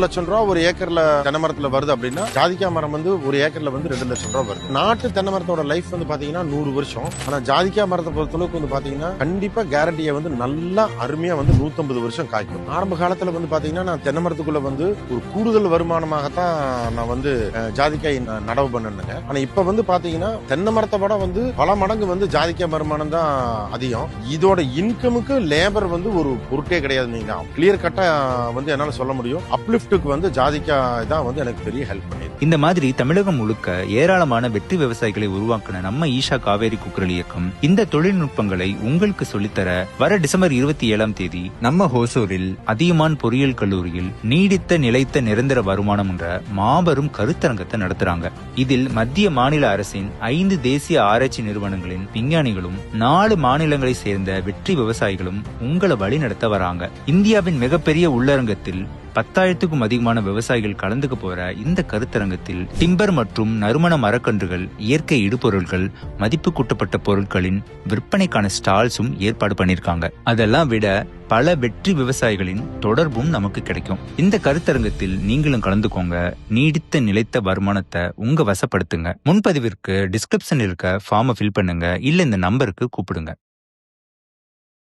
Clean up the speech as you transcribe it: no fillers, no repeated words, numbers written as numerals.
லட்சம் ரூபாய் ஒரு ஏக்கர்ல தென்னை மரத்துல வருது அப்படின்னா ஜாதிக்காய் மரம் வந்து ஒரு ஏக்கர்ல வந்து 2 லட்சம் ரூபாய் வருது. நாட்டு தென்னை மரத்தோட லைஃப் வந்து பாத்தீங்கன்னா 100 வருஷம். ஆனா ஜாதிக்காய் மரத்தை பொறுத்தளவுக்கு வந்து பாத்தீங்கன்னா கண்டிப்பா கேரண்டியை வந்து நல்லா அருமையா வந்து 150 வருஷம் காய்க்கும். ஆரம்ப காலத்துல வந்து பாத்தீங்கன்னா நான் தென்னை மரத்துக்குள்ள வந்து ஒரு கூடுதல் வருமானமாகத்தான் நான் வந்து ஜாதிக்காய் நடவு பண்ணேங்க. ஆனா இப்ப வந்து பாத்தீங்கன்னா தென்னை மரத்தை விட வந்து பல மடங்கு வந்து ஜாதிக்காய் வருமானம் தான் அதிகம். இதோட இன்கமுக்கு லேபர் வந்து ஒரு பொருட்டே கிடையாது. நீங்க கிளியர் கட்டா வந்து என்னால சொல்ல முடியும். அப்லிப்டுக்கு வந்து ஜாதிக்காய் தான் வந்து எனக்கு பெரிய ஹெல்ப் பண்ணிருக்கு. இந்த மாதிரி தமிழகம் முழுக்க ஏராளமான வெற்றி விவசாயிகளை உருவாக்கின நம்ம ஈஷா காவேரி குக்கரல் இயக்கம் இந்த தொழில்நுட்பங்களை உங்களுக்கு சொல்லித்தர வர டிசம்பர் 27ஆம் தேதி நம்ம ஹோசூரில் அதியமான் பொறியியல் கல்லூரியில் நீடித்த நிலைத்த நிரந்தர வருமானம் என்ற மாபெரும் கருத்தரங்கத்தை நடத்துறாங்க. இதில் மத்திய மாநில அரசின் 5 தேசிய ஆராய்ச்சி நிறுவனங்களின் விஞ்ஞானிகளும் 4 மாநிலங்களை சேர்ந்த வெற்றி விவசாயிகளும் உங்களை வழி நடத்த வராங்க. இந்தியாவின் மிகப்பெரிய உள்ளரங்கத்தில் 10,000க்கும் அதிகமான விவசாயிகள் கலந்துக்க போற இந்த கருத்தரங்கத்தில் டிம்பர் மற்றும் நறுமண மரக்கன்றுகள், இயற்கை இடுபொருட்கள், மதிப்பு கூட்டப்பட்ட பொருட்களின் விற்பனைக்கான ஸ்டால்ஸும் ஏற்பாடு பண்ணிருக்காங்க. அதெல்லாம் விட பல வெற்றி விவசாயிகளின் தொடர்பும் நமக்கு கிடைக்கும். இந்த கருத்தரங்கத்தில் நீங்களும் கலந்துக்கோங்க. நீடித்த நிலைத்த வருமானத்தை உங்க வசப்படுத்துங்க. முன்பதிவிற்கு டிஸ்கிரிப்ஷன் இருக்க ஃபார்மை ஃபில் பண்ணுங்க, இல்ல இந்த நம்பருக்கு கூப்பிடுங்க.